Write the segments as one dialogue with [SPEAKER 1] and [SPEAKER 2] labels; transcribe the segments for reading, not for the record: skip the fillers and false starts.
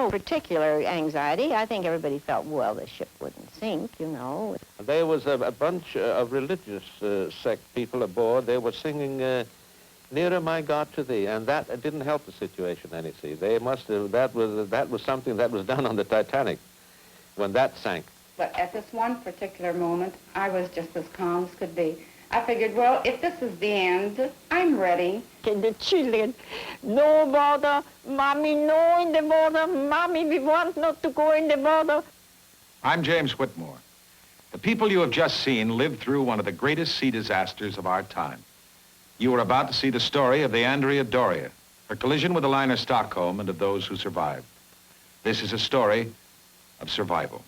[SPEAKER 1] no particular anxiety. I think everybody felt, well, the ship wouldn't sink, you know.
[SPEAKER 2] There was a bunch of religious sect people aboard. They were singing Nearer, My God, to Thee, and that didn't help the situation any. See, they must have, that was something that was done on the Titanic when that sank.
[SPEAKER 3] But at this one particular moment, I was just as calm as could be. I figured, well, if this is the end, I'm ready.
[SPEAKER 4] And the children, no water, Mommy, no in the water, Mommy, we want not to go in the water.
[SPEAKER 5] I'm James Whitmore. The people you have just seen lived through one of the greatest sea disasters of our time. You are about to see the story of the Andrea Doria, her collision with the liner Stockholm, and of those who survived. This is a story of survival.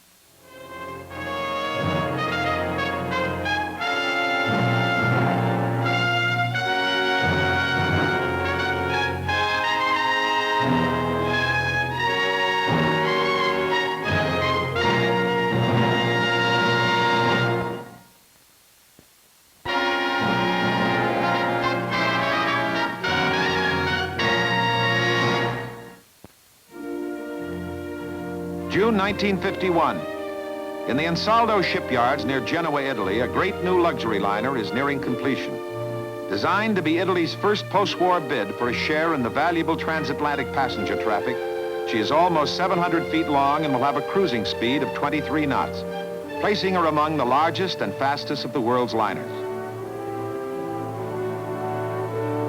[SPEAKER 5] June 1951. In the Ansaldo shipyards near Genoa, Italy, a great new luxury liner is nearing completion. Designed to be Italy's first post-war bid for a share in the valuable transatlantic passenger traffic, she is almost 700 feet long and will have a cruising speed of 23 knots, placing her among the largest and fastest of the world's liners.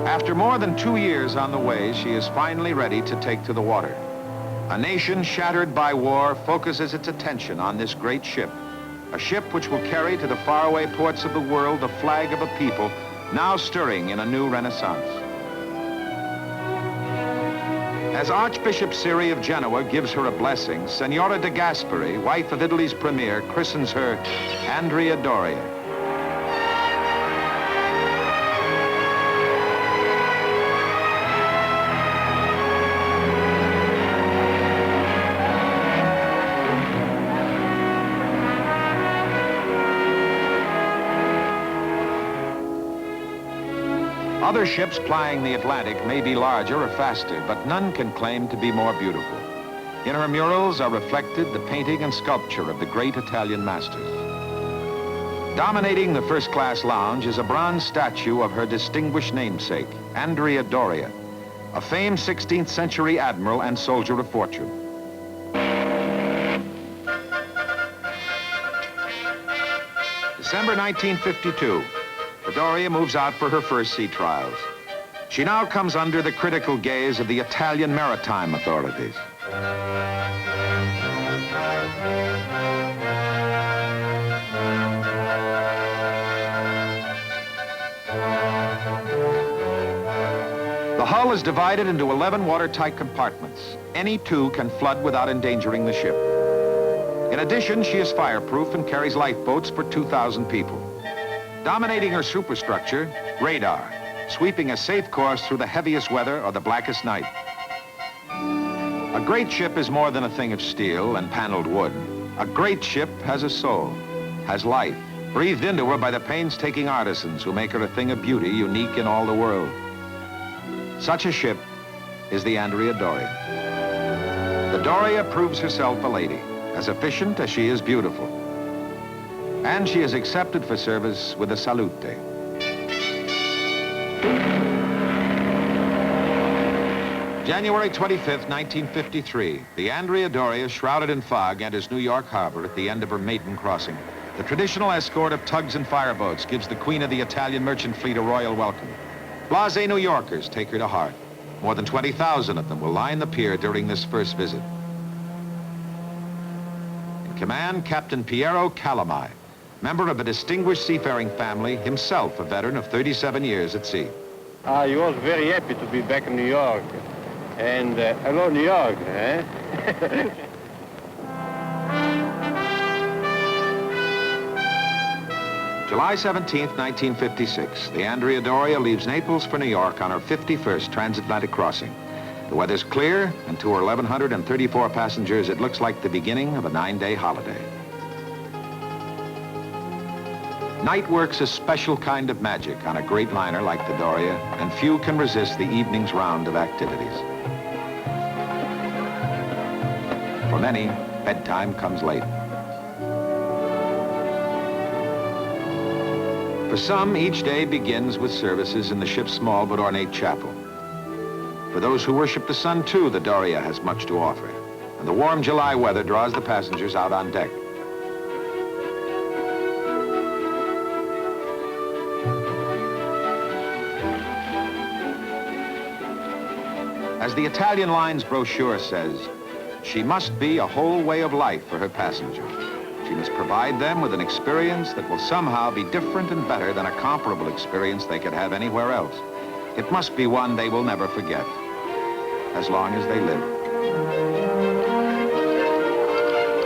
[SPEAKER 5] After more than 2 years on the way, she is finally ready to take to the water. A nation shattered by war focuses its attention on this great ship, a ship which will carry to the faraway ports of the world the flag of a people now stirring in a new renaissance. As Archbishop Siri of Genoa gives her a blessing, Signora de Gasperi, wife of Italy's premier, christens her Andria Doria. Other ships plying the Atlantic may be larger or faster, but none can claim to be more beautiful. In her murals are reflected the painting and sculpture of the great Italian masters. Dominating the first-class lounge is a bronze statue of her distinguished namesake, Andrea Doria, a famed 16th century admiral and soldier of fortune. December 1952. The Doria moves out for her first sea trials. She now comes under the critical gaze of the Italian maritime authorities. The hull is divided into 11 watertight compartments. Any two can flood without endangering the ship. In addition, she is fireproof and carries lifeboats for 2,000 people. Dominating her superstructure, radar, sweeping a safe course through the heaviest weather or the blackest night. A great ship is more than a thing of steel and paneled wood. A great ship has a soul, has life, breathed into her by the painstaking artisans who make her a thing of beauty unique in all the world. Such a ship is the Andrea Doria. The Doria proves herself a lady, as efficient as she is beautiful. And she is accepted for service with a salute. January 25th, 1953, the Andrea Doria, shrouded in fog, enters New York Harbor at the end of her maiden crossing. The traditional escort of tugs and fireboats gives the queen of the Italian merchant fleet a royal welcome. Blasé New Yorkers take her to heart. More than 20,000 of them will line the pier during this first visit. In command, Captain Piero Calamai, member of a distinguished seafaring family, himself a veteran of 37 years at sea.
[SPEAKER 6] I was very happy to be back in New York. And hello, New York, eh?
[SPEAKER 5] July 17th, 1956, the Andrea Doria leaves Naples for New York on her 51st transatlantic crossing. The weather's clear, and to her 1,134 passengers, it looks like the beginning of a 9-day holiday. Night works a special kind of magic on a great liner like the Doria, and few can resist the evening's round of activities. For many, bedtime comes late. For some, each day begins with services in the ship's small but ornate chapel. For those who worship the sun, too, the Doria has much to offer, and the warm July weather draws the passengers out on deck. As the Italian Lines brochure says, she must be a whole way of life for her passengers. She must provide them with an experience that will somehow be different and better than a comparable experience they could have anywhere else. It must be one they will never forget, as long as they live.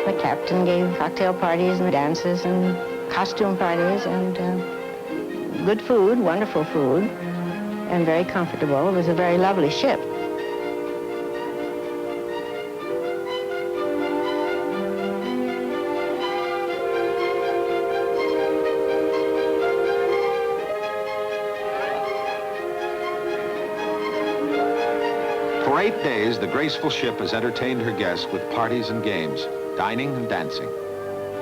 [SPEAKER 1] The captain gave cocktail parties and dances and costume parties and good food, wonderful food, and very comfortable. It was a very lovely ship.
[SPEAKER 5] For 8 days, the graceful ship has entertained her guests with parties and games, dining and dancing.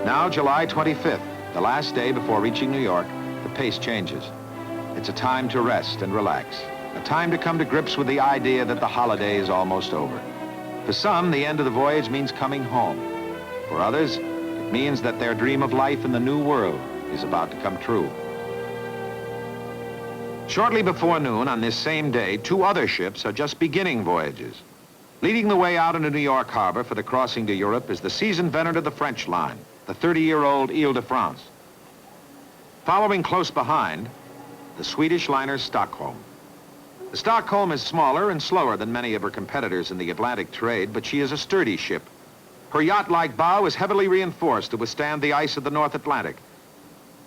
[SPEAKER 5] Now, July 25th, the last day before reaching New York, the pace changes. It's a time to rest and relax, a time to come to grips with the idea that the holiday is almost over. For some, the end of the voyage means coming home. For others, it means that their dream of life in the new world is about to come true. Shortly before noon on this same day, 2 other ships are just beginning voyages. Leading the way out into New York Harbor for the crossing to Europe is the seasoned veteran of the French line, the 30-year-old Ile de France. Following close behind, the Swedish liner Stockholm. The Stockholm is smaller and slower than many of her competitors in the Atlantic trade, but she is a sturdy ship. Her yacht-like bow is heavily reinforced to withstand the ice of the North Atlantic,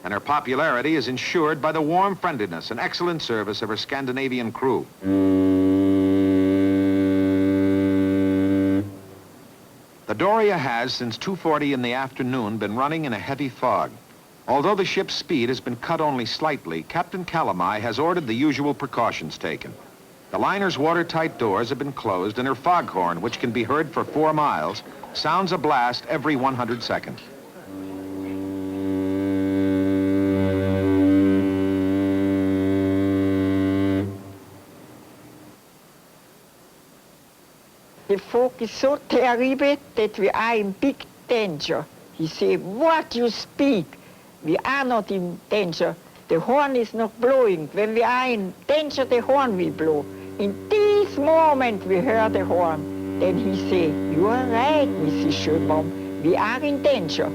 [SPEAKER 5] and her popularity is ensured by the warm friendliness and excellent service of her Scandinavian crew. The Doria has, since 2:40 in the afternoon, been running in a heavy fog. Although the ship's speed has been cut only slightly, Captain Calamai has ordered the usual precautions taken. The liner's watertight doors have been closed, and her foghorn, which can be heard for 4 miles, sounds a blast every 100 seconds.
[SPEAKER 4] The fog is so terrible that we are in big danger. He said, "What you speak? We are not in danger. The horn is not blowing. When we are in danger, the horn will blow." In this moment, we heard the horn. Then he said, "You are right, Mrs. Sherman. We are in danger."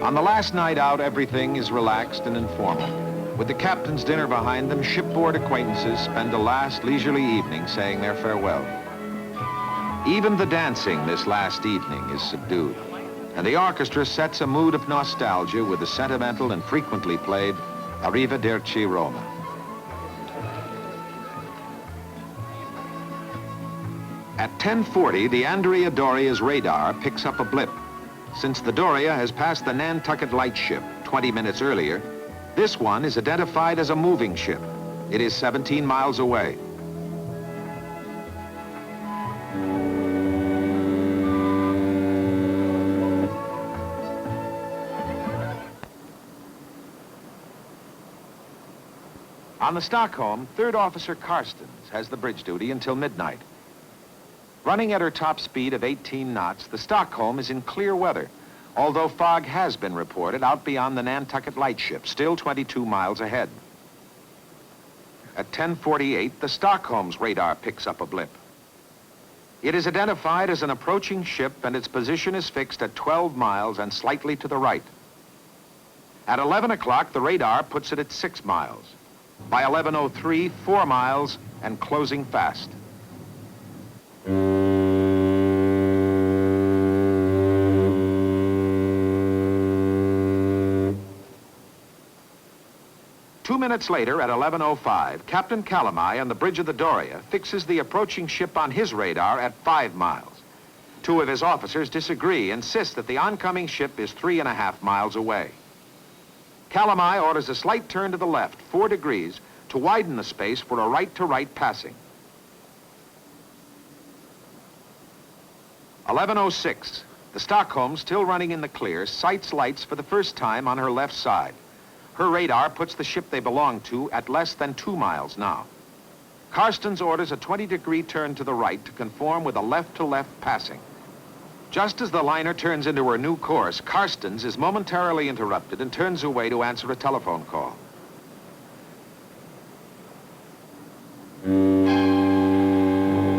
[SPEAKER 5] On the last night out, everything is relaxed and informal. With the captain's dinner behind them, shipboard acquaintances spend a last leisurely evening saying their farewell. Even the dancing this last evening is subdued, and the orchestra sets a mood of nostalgia with the sentimental and frequently played Arrivederci Roma. At 10:40, the Andrea Doria's radar picks up a blip. Since the Doria has passed the Nantucket lightship 20 minutes earlier, this one is identified as a moving ship. It is 17 miles away. On the Stockholm, 3rd Officer Carstens has the bridge duty until midnight. Running at her top speed of 18 knots, the Stockholm is in clear weather, although fog has been reported out beyond the Nantucket lightship, still 22 miles ahead. At 10:48, the Stockholm's radar picks up a blip. It is identified as an approaching ship, and its position is fixed at 12 miles and slightly to the right. At 11 o'clock, the radar puts it at 6 miles. By 11:03, 4 miles and closing fast. Two minutes later, at 11:05, Captain Calamai on the bridge of the Doria fixes the approaching ship on his radar at 5 miles. 2 of his officers disagree, insist that the oncoming ship is 3.5 miles away. Calamai orders a slight turn to the left, 4 degrees, to widen the space for a right-to-right passing. 11:06. The Stockholm, still running in the clear, sights lights for the first time on her left side. Her radar puts the ship they belong to at less than 2 miles now. Carstens orders a 20-degree turn to the right to conform with a left-to-left passing. Just as the liner turns into her new course, Carstens is momentarily interrupted and turns away to answer a telephone call.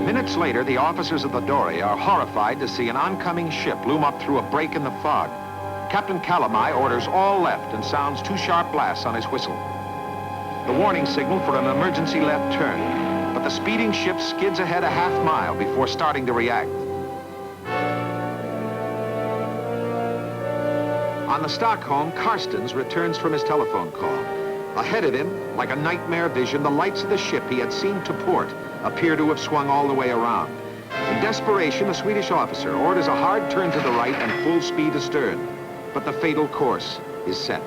[SPEAKER 5] Minutes later, the officers of the Doria are horrified to see an oncoming ship loom up through a break in the fog. Captain Calamai orders all left and sounds 2 sharp blasts on his whistle. The warning signal for an emergency left turn, but the speeding ship skids ahead a half mile before starting to react. On the Stockholm, Carstens returns from his telephone call. Ahead of him, like a nightmare vision, the lights of the ship he had seen to port appear to have swung all the way around. In desperation, the Swedish officer orders a hard turn to the right and full speed astern, but the fatal course is set.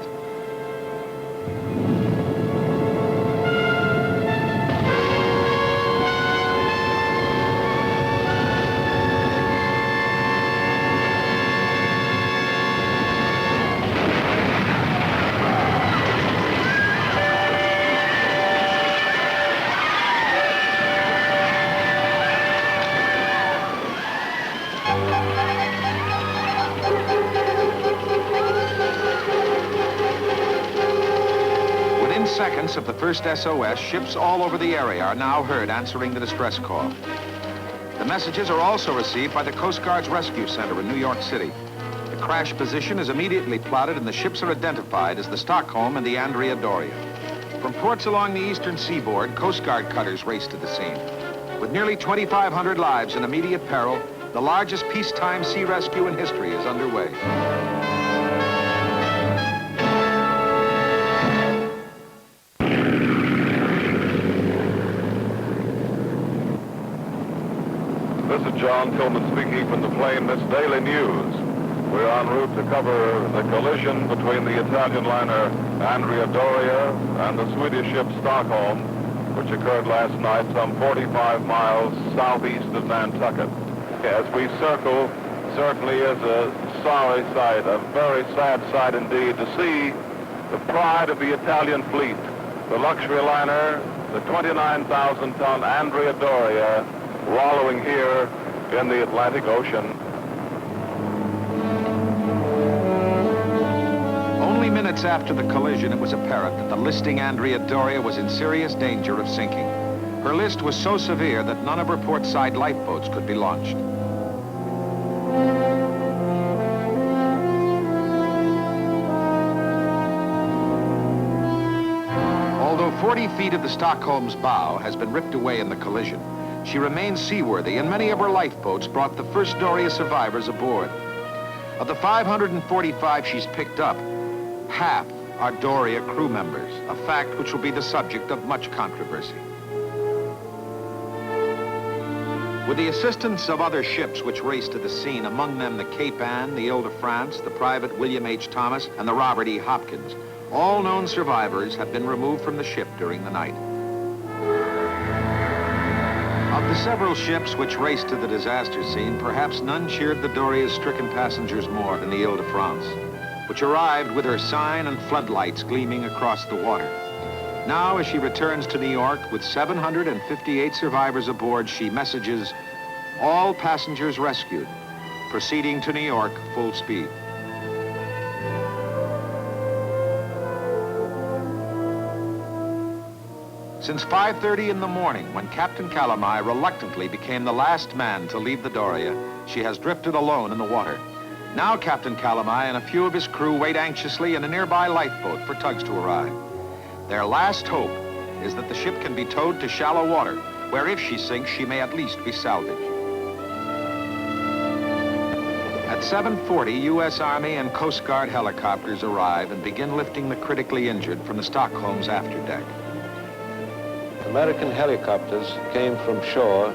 [SPEAKER 5] Seconds of the first SOS, ships all over the area are now heard answering the distress call. The messages are also received by the Coast Guard's Rescue Center in New York City. The crash position is immediately plotted and the ships are identified as the Stockholm and the Andrea Doria. From ports along the eastern seaboard, Coast Guard cutters race to the scene. With nearly 2,500 lives in immediate peril, the largest peacetime sea rescue in history is underway.
[SPEAKER 7] This is John Coleman speaking from the plane Miss Daily News. We're en route to cover the collision between the Italian liner Andrea Doria and the Swedish ship Stockholm, which occurred last night some 45 miles southeast of Nantucket. As we circle, certainly is a sorry sight, a very sad sight indeed, to see the pride of the Italian fleet, the luxury liner, the 29,000-ton Andrea Doria, wallowing here in the Atlantic Ocean.
[SPEAKER 5] Only minutes after the collision, it was apparent that the listing Andrea Doria was in serious danger of sinking. Her list was so severe that none of her portside lifeboats could be launched. Although 40 feet of the Stockholm's bow has been ripped away in the collision, she remains seaworthy, and many of her lifeboats brought the first Doria survivors aboard. Of the 545 she's picked up, half are Doria crew members, a fact which will be the subject of much controversy. With the assistance of other ships which raced to the scene, among them the Cape Ann, the Ile de France, the private William H. Thomas, and the Robert E. Hopkins, all known survivors have been removed from the ship during the night. Of the several ships which raced to the disaster scene, perhaps none cheered the Doria's stricken passengers more than the Ile de France, which arrived with her sign and floodlights gleaming across the water. Now, as she returns to New York with 758 survivors aboard, she messages, "All passengers rescued, proceeding to New York full speed." Since 5:30 in the morning, when Captain Calamai reluctantly became the last man to leave the Doria, she has drifted alone in the water. Now Captain Calamai and a few of his crew wait anxiously in a nearby lifeboat for tugs to arrive. Their last hope is that the ship can be towed to shallow water, where if she sinks, she may at least be salvaged. At 7:40, U.S. Army and Coast Guard helicopters arrive and begin lifting the critically injured from the Stockholm's afterdeck.
[SPEAKER 2] American helicopters came from shore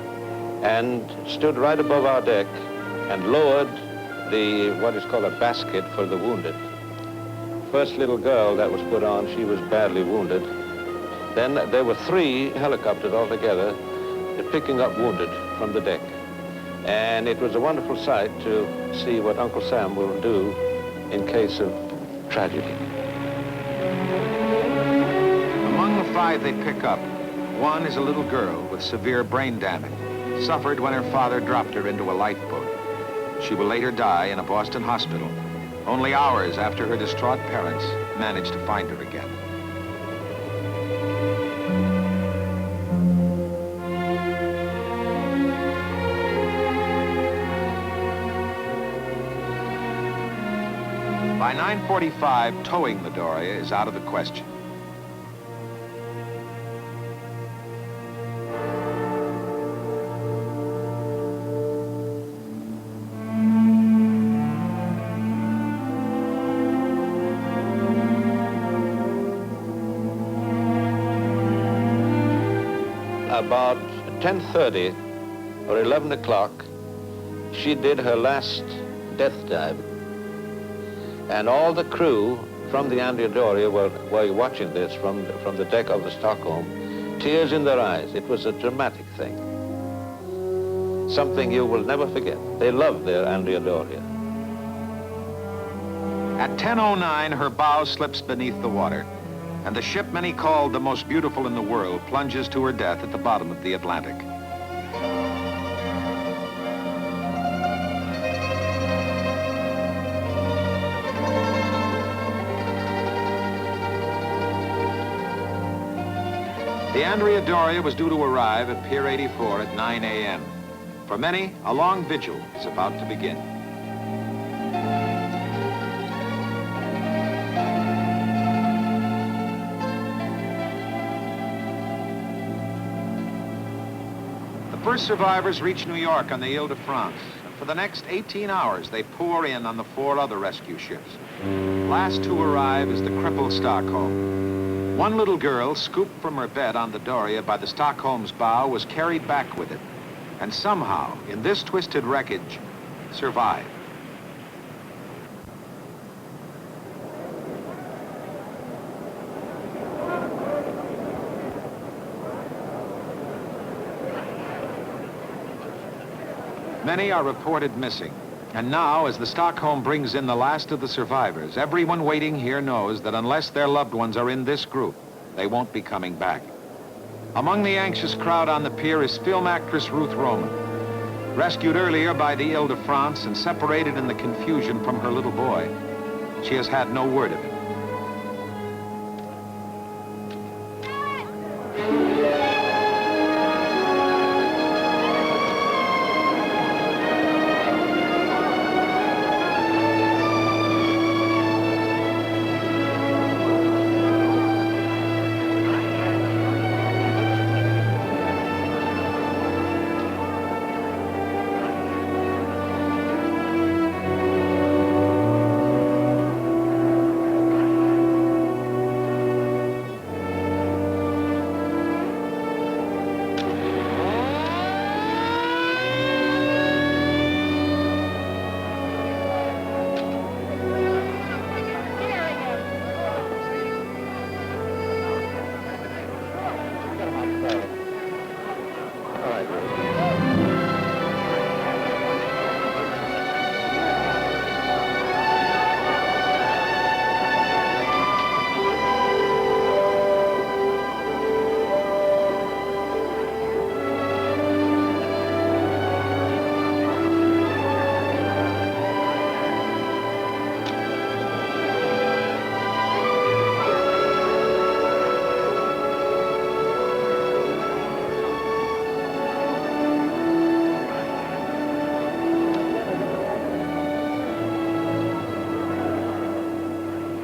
[SPEAKER 2] and stood right above our deck and lowered what is called a basket for the wounded. First little girl that was put on, she was badly wounded. Then there were 3 helicopters altogether picking up wounded from the deck. And it was a wonderful sight to see what Uncle Sam will do in case of tragedy.
[SPEAKER 5] Among the 5 they pick up, one is a little girl with severe brain damage, suffered when her father dropped her into a lifeboat. She will later die in a Boston hospital, only hours after her distraught parents managed to find her again. By 9:45, towing the Doria is out of the question.
[SPEAKER 2] About 10:30 or 11 o'clock, she did her last death dive. And all the crew from the Andrea Doria were watching this from the deck of the Stockholm, tears in their eyes. It was a dramatic thing. Something you will never forget. They loved their Andrea Doria.
[SPEAKER 5] At 10:09, her bow slips beneath the water, and the ship many called the most beautiful in the world plunges to her death at the bottom of the Atlantic. The Andrea Doria was due to arrive at Pier 84 at 9 a.m. For many, a long vigil is about to begin. The first survivors reach New York on the Ile de France. For the next 18 hours, they pour in on the 4 other rescue ships. Last to arrive is the crippled Stockholm. One little girl, scooped from her bed on the Doria by the Stockholm's bow, was carried back with it, and somehow, in this twisted wreckage, survived. Many are reported missing. And now, as the Stockholm brings in the last of the survivors, everyone waiting here knows that unless their loved ones are in this group, they won't be coming back. Among the anxious crowd on the pier is film actress Ruth Roman. Rescued earlier by the Ile de France and separated in the confusion from her little boy, she has had no word of it.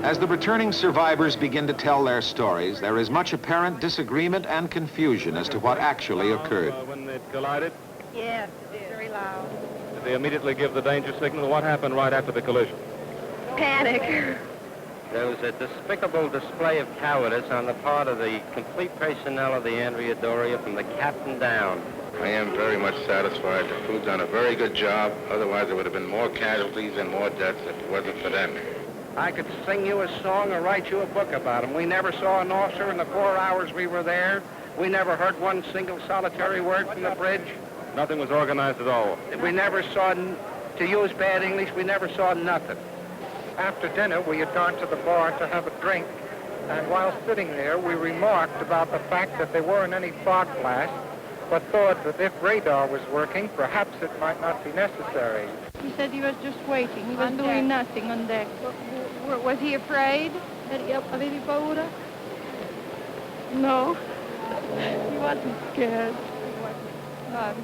[SPEAKER 5] As the returning survivors begin to tell their stories, there is much apparent disagreement and confusion as to what actually occurred.
[SPEAKER 6] When it collided,
[SPEAKER 3] Yes, it's very loud.
[SPEAKER 6] did they immediately give the danger signal? What happened right after the collision?
[SPEAKER 3] Panic.
[SPEAKER 8] There was a despicable display of cowardice on the part of the complete personnel of the Andrea Doria from the captain down.
[SPEAKER 9] I am very much satisfied. The crew's done a very good job. Otherwise, there would have been more casualties and more deaths if it wasn't for them.
[SPEAKER 8] I could sing you a song or write you a book about them. We never saw an officer in the 4 hours we were there. We never heard one single solitary word from the bridge.
[SPEAKER 6] Nothing was organized at all.
[SPEAKER 10] We never saw, to use bad English, we never saw nothing. After dinner, we had gone to the bar to have a drink, and while sitting there, we remarked about the fact that there weren't any fog blasts, but thought that if radar was working, perhaps it might not be necessary.
[SPEAKER 11] He said he was just waiting. He was doing nothing on deck. Was he afraid? Avevi paura? No. He wasn't scared.
[SPEAKER 3] None.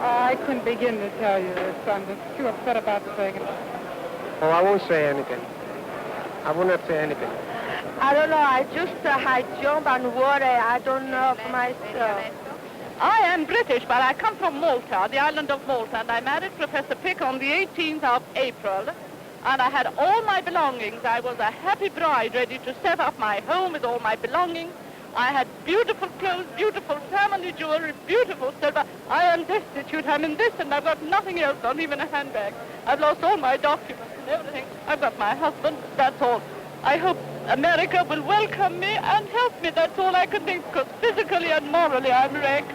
[SPEAKER 3] I couldn't begin to tell you this. I'm just too upset about the thing.
[SPEAKER 10] Oh, I won't say anything. I will not say anything.
[SPEAKER 11] I don't know. I just I jump on water. I don't know for myself.
[SPEAKER 12] I am British, but I come from Malta, the island of Malta, and I married Professor Pick on the 18th of April, and I had all my belongings. I was a happy bride, ready to set up my home with all my belongings. I had beautiful clothes, beautiful family jewelry, beautiful silver. I am destitute. I'm in this, and I've got nothing else, not even a handbag. I've lost all my documents and everything. I've got my husband, that's all. I hope America will welcome me and help me. That's all I can think, because physically and morally I'm wrecked.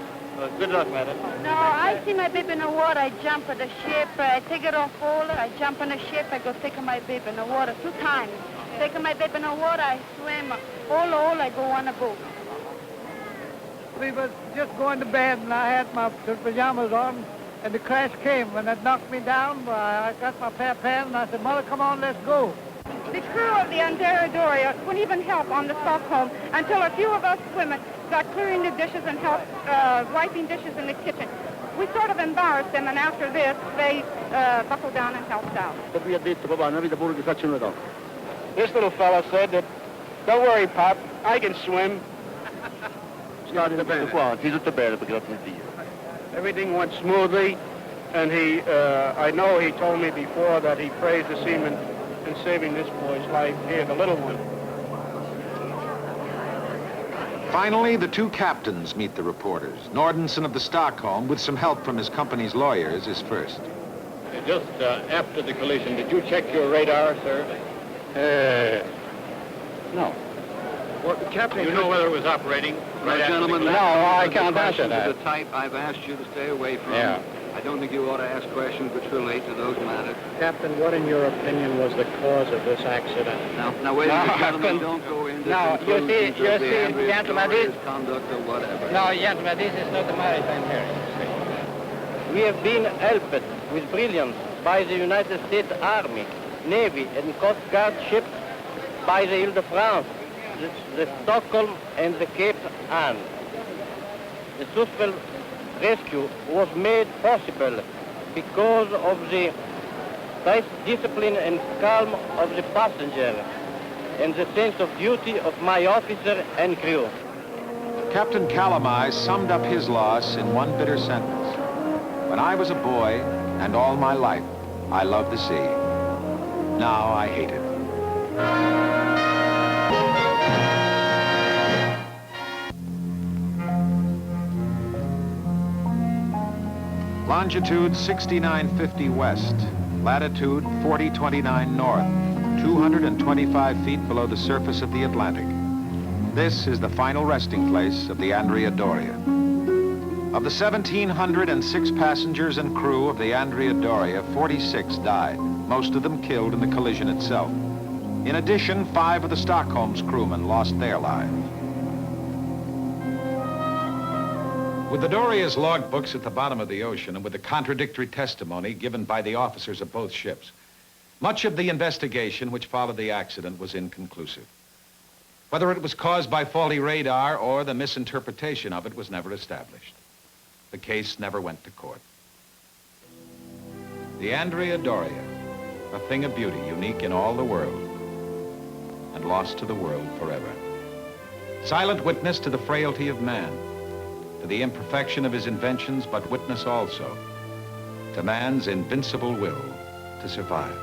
[SPEAKER 6] Good luck, madam.
[SPEAKER 11] No, I see my baby in the water. I jump on the ship. I take it off all. I jump on the ship. I go take my baby in the water 2 times. Take my baby in the water. I swim. All I go on a boat.
[SPEAKER 13] We was just going to bed, and I had my pajamas on, and the crash came. When it knocked me down, I got my pair of pants, and I said, Mother, come on, let's go.
[SPEAKER 3] The crew of the Andrea Doria couldn't even help on the Stockholm until a few of us women got clearing the dishes and helped wiping dishes in the kitchen. We sort of embarrassed them, and after this, they buckled down and helped out.
[SPEAKER 10] This little fella said that, don't worry, Pop, I can swim. Everything went smoothly, and I know he told me before that he praised the seamen in saving this boy's life here, the little one.
[SPEAKER 5] Finally, the 2 captains meet the reporters. Nordenson of the Stockholm, with some help from his company's lawyers, is first.
[SPEAKER 6] Just after the collision, did you check your radar, sir?
[SPEAKER 10] No.
[SPEAKER 6] Well, Captain, you know whether it was operating?
[SPEAKER 10] Right, gentlemen, no, I can't answer that.
[SPEAKER 14] The type I've asked you to stay away from.
[SPEAKER 6] Yeah.
[SPEAKER 14] I don't think you ought to ask questions which relate to those matters.
[SPEAKER 10] Captain, what in your opinion was the cause of this accident?
[SPEAKER 14] Now wait a minute, gentlemen, don't go into conclusions of the Andrea Doria's conduct or whatever.
[SPEAKER 10] No, gentlemen, this is not the maritime hearing.
[SPEAKER 15] We have been helped with brilliance by the United States Army, Navy, and Coast Guard ships by the Ile de France, the Stockholm, and the Cape Ann. The successful rescue was made possible because of the discipline and calm of the passenger and the sense of duty of my officer and crew.
[SPEAKER 5] Captain Calamai summed up his loss in one bitter sentence. When I was a boy, and all my life, I loved the sea. Now I hate it. Longitude 6950 west, latitude 4029 north, 225 feet below the surface of the Atlantic. This is the final resting place of the Andrea Doria. Of the 1,706 passengers and crew of the Andrea Doria, 46 died, most of them killed in the collision itself. In addition, 5 of the Stockholm's crewmen lost their lives. With the Doria's logbooks at the bottom of the ocean and with the contradictory testimony given by the officers of both ships, much of the investigation which followed the accident was inconclusive. Whether it was caused by faulty radar or the misinterpretation of it was never established. The case never went to court. The Andrea Doria, a thing of beauty, unique in all the world, and lost to the world forever. Silent witness to the frailty of man, to the imperfection of his inventions, but witness also to man's invincible will to survive.